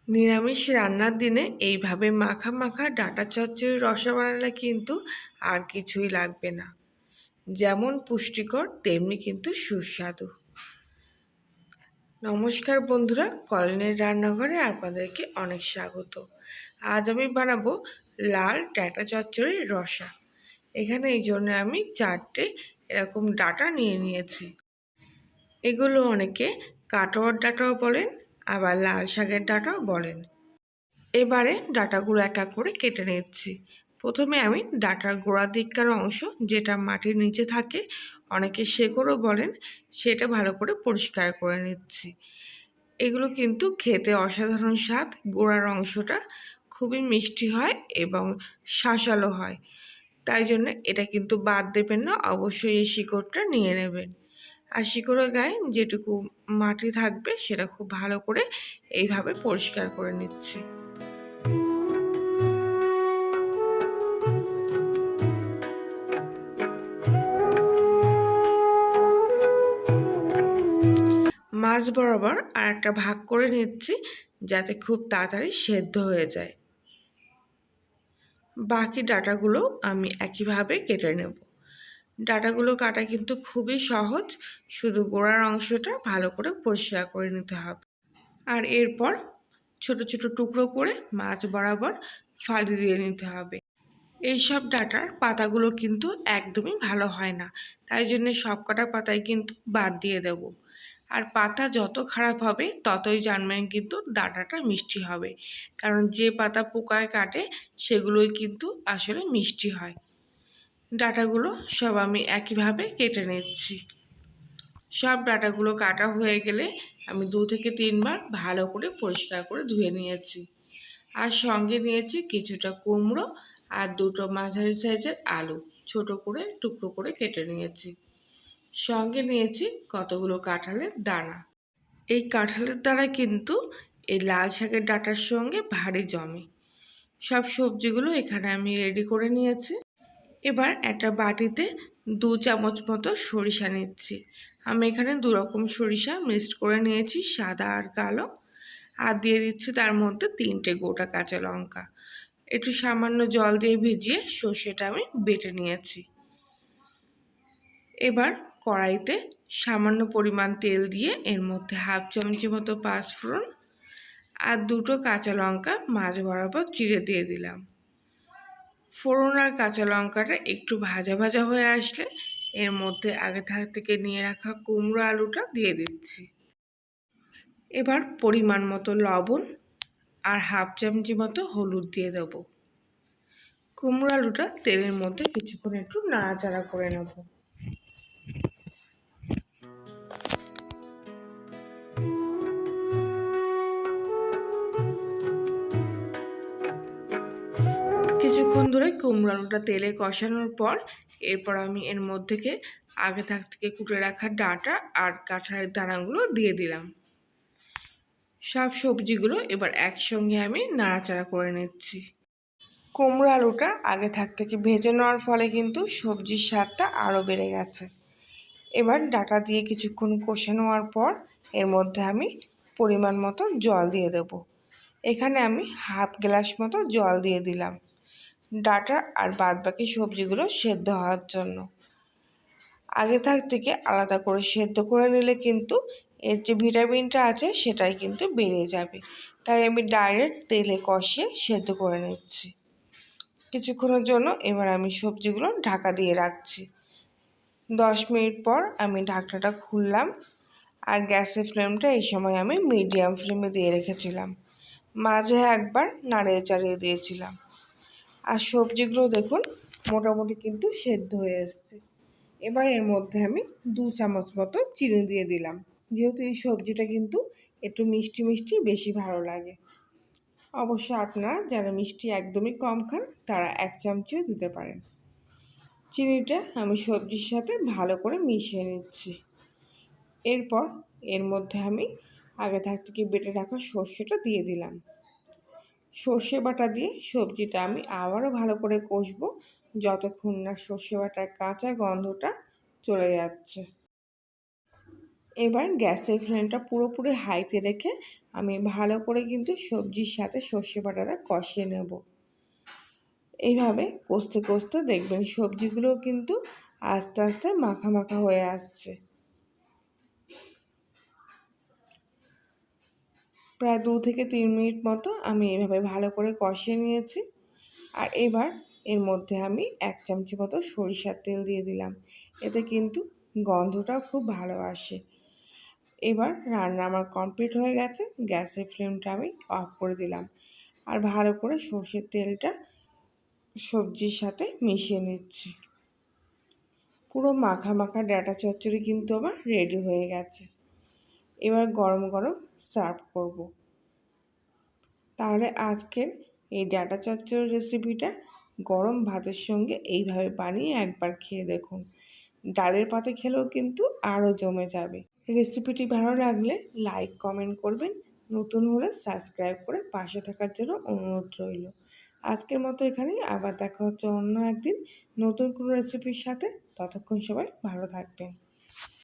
নিরামিষ রান্নার দিনে এইভাবে মাখা মাখা ডাঁটা চচ্চড়ি রসা বানালে কিন্তু আর কিছুই লাগবে না। যেমন পুষ্টিকর তেমনি কিন্তু সুস্বাদু। নমস্কার বন্ধুরা, কল্যাণীর রান্নাঘরে আপনাদেরকে অনেক স্বাগত। আজ আমি বানাবো লাল ডাঁটা চচ্চড়ির রসা। এখানে এই জন্য আমি 4টে এরকম ডাঁটা নিয়ে নিয়েছি। এগুলো অনেকে কাটোয়ার ডাঁটাও বলেন, আবার লাল শাকের ডাঁটাও বলেন। এবারে ডাঁটাগুলো এক এক করে কেটে নিচ্ছি। প্রথমে আমি ডাঁটার গোড়ার দিককার অংশ, যেটা মাটির নিচে থাকে, অনেকে শেকড়ও বলেন, সেটা ভালো করে পরিষ্কার করে নিচ্ছি। এগুলো কিন্তু খেতে অসাধারণ স্বাদ। গোড়ার অংশটা খুবই মিষ্টি হয় এবং শাঁসালো হয়, তাই জন্য এটা কিন্তু বাদ দেবেন না, অবশ্যই এই শিকড়টা নিয়ে নেবেন। আর শিকড়ের গায়ে যেটুকু মাটি থাকবে সেটা খুব ভালো করে এইভাবে পরিষ্কার করে নিচ্ছি। মাছ বরাবর আর একটা ভাগ করে নিচ্ছি, যাতে খুব তাড়াতাড়ি সেদ্ধ হয়ে যায়। বাকি ডাঁটাগুলো আমি একইভাবে কেটে নেব। ডাঁটাগুলো কাটা কিন্তু খুবই সহজ, শুধু গোড়ার অংশটা ভালো করে পরিষ্কার করে নিতে হবে। আর এরপর ছোট ছোট টুকরো করে মাছ বরাবর ফালি দিয়ে নিতে হবে। এইসব ডাঁটার পাতাগুলো কিন্তু একদমই ভালো হয় না, তাই জন্য সব কটা পাতাই কিন্তু বাদ দিয়ে দেব। আর পাতা যত খারাপ হবে ততই জানবেন কিন্তু ডাঁটাটা মিষ্টি হবে, কারণ যে পাতা পোকায় কাটে সেগুলোই কিন্তু আসলে মিষ্টি হয়। ডাঁটাগুলো সব আমি একইভাবে কেটে নিচ্ছি। সব ডাঁটাগুলো কাটা হয়ে গেলে আমি 2 থেকে 3 বার ভালো করে পরিষ্কার করে ধুয়ে নিয়েছি। আর সঙ্গে নিয়েছি কিছুটা কুমড়ো আর 2টো মাঝারি সাইজের আলু, ছোট করে টুকরো করে কেটে নিয়েছি। সঙ্গে নিয়েছি কতগুলো কাঁঠালের দানা। এই কাঁঠালের দানা কিন্তু এই লাল শাকের ডাঁটার সঙ্গে ভারী জমে। সব সবজিগুলো এখানে আমি রেডি করে নিয়েছি। এবার একটা বাটিতে 2 চামচ মতো সরিষা নিচ্ছি। আমি এখানে 2 রকম সরিষা মিক্সড করে নিয়েছি, সাদা আর কালো। আর দিয়ে দিচ্ছি তার মধ্যে 3টে গোটা কাঁচা লঙ্কা। একটু সামান্য জল দিয়ে ভিজিয়ে সর্ষেটা আমি বেটে নিয়েছি। এবার কড়াইতে সামান্য পরিমাণ তেল দিয়ে এর মধ্যে হাফ চামচি মতো পাঁচফোড়ন আর 2টো কাঁচা লঙ্কা মাঝ বরাবর চিড়ে দিয়ে দিলাম। ফোড়ন আর কাঁচা লঙ্কাটা একটু ভাজা ভাজা হয়ে আসলে এর মধ্যে আগে থেকে নিয়ে রাখা কুমড়ো আলুটা দিয়ে দিচ্ছি। এবার পরিমাণ মতো লবণ আর হাফ চামচি মতো হলুদ দিয়ে দেবো। কুমড়ো আলুটা তেলের মধ্যে কিছুক্ষণ একটু নাড়াচাড়া করে নেব। কিছুক্ষণ ধরে কুমড়ো আলুটা তেলে কষানোর পর এরপর আমি এর মধ্যে আগে থেকে কুটে রাখা ডাঁটা আর কাঁঠালের দানাগুলো দিয়ে দিলাম। সব সবজিগুলো এবার একসঙ্গে আমি নাড়াচাড়া করে নিচ্ছি। কুমড়ো আলুটা আগে থেকে ভেজে নেওয়ার ফলে কিন্তু সবজির স্বাদটা আরও বেড়ে গেছে। এবার ডাঁটা দিয়ে কিছুক্ষণ কষে নেওয়ার পর এর মধ্যে আমি পরিমাণ মতো জল দিয়ে দেব। এখানে আমি হাফ গ্লাস মতো জল দিয়ে দিলাম ডাঁটা আর বাদবাকি সবজিগুলো সেদ্ধ হওয়ার জন্য। আগে থেকে আলাদা করে সেদ্ধ করে নিলে কিন্তু এর যে ভিটামিনটা আছে সেটাই কিন্তু বেড়ে যাবে, তাই আমি ডাইরেক্ট তেলে কষিয়ে সেদ্ধ করে নিচ্ছি। কিছুক্ষণের জন্য এবার আমি সবজিগুলো ঢাকা দিয়ে রাখছি। 10 মিনিট পর আমি ঢাকনাটা খুললাম আর গ্যাসের ফ্লেমটা এই সময় আমি মিডিয়াম ফ্লেমে দিয়ে রেখেছিলাম। মাঝে একবার নাড়িয়ে চাড়িয়ে দিয়েছিলাম। আর সবজিগুলো দেখুন মোটামুটি কিন্তু সেদ্ধ হয়ে এসছে। এবার এর মধ্যে আমি 2 চামচ মতো চিনি দিয়ে দিলাম, যেহেতু এই সবজিটা কিন্তু একটু মিষ্টি মিষ্টি বেশি ভালো লাগে। অবশ্য আপনারা যারা মিষ্টি একদমই কম খান তারা 1 চামচও দিতে পারেন। চিনিটা আমি সবজির সাথে ভালো করে মিশিয়ে নিচ্ছি। এরপর এর মধ্যে আমি আগে থেকে বেটে রাখা সর্ষেটা দিয়ে দিলাম। সর্ষে বাটা দিয়ে সবজিটা আমি আবারও ভালো করে কষবো, যতক্ষণ না সর্ষে বাটার কাঁচা গন্ধটা চলে যাচ্ছে। এবার গ্যাসের ফ্লেমটা পুরোপুরি হাইতে রেখে আমি ভালো করে কিন্তু সবজির সাথে সর্ষে বাটাটা কষিয়ে নেব। এইভাবে কষতে কষতে দেখবেন সবজিগুলো কিন্তু আস্তে আস্তে মাখা মাখা হয়ে আসছে। প্রায় 2 থেকে 3 মিনিট মতো আমি এইভাবে ভালো করে কষিয়ে নিয়েছি। আর এবার এর মধ্যে আমি 1 চামচ মতো সরিষার তেল দিয়ে দিলাম। এতে কিন্তু গন্ধটাও খুব ভালো আসে। এবার রান্না আমার কমপ্লিট হয়ে গেছে। গ্যাসের ফ্লেমটা আমি অফ করে দিলাম। আর ভালো করে সর্ষের তেলটা সবজির সাথে মিশিয়ে নিচ্ছি। পুরো মাখা মাখা ডাঁটা চচ্চড়ি কিন্তু আমার রেডি হয়ে গেছে। এবার গরম গরম সার্ভ করব। তাহলে আজকের এই ডাঁটা চচ্চড়ির রেসিপিটা গরম ভাতের সঙ্গে এইভাবে বানিয়ে একবার খেয়ে দেখুন। ডালের পাতে খেলেও কিন্তু আরও জমে যাবে। রেসিপিটি ভালো লাগলে লাইক কমেন্ট করবেন, নতুন হলে সাবস্ক্রাইব করে পাশে থাকার জন্য অনুরোধ রইল। আজকের মতো এখানেই, আবার দেখা হচ্ছে অন্য একদিন নতুন কোনো রেসিপির সাথে। ততক্ষণ সবাই ভালো থাকবেন।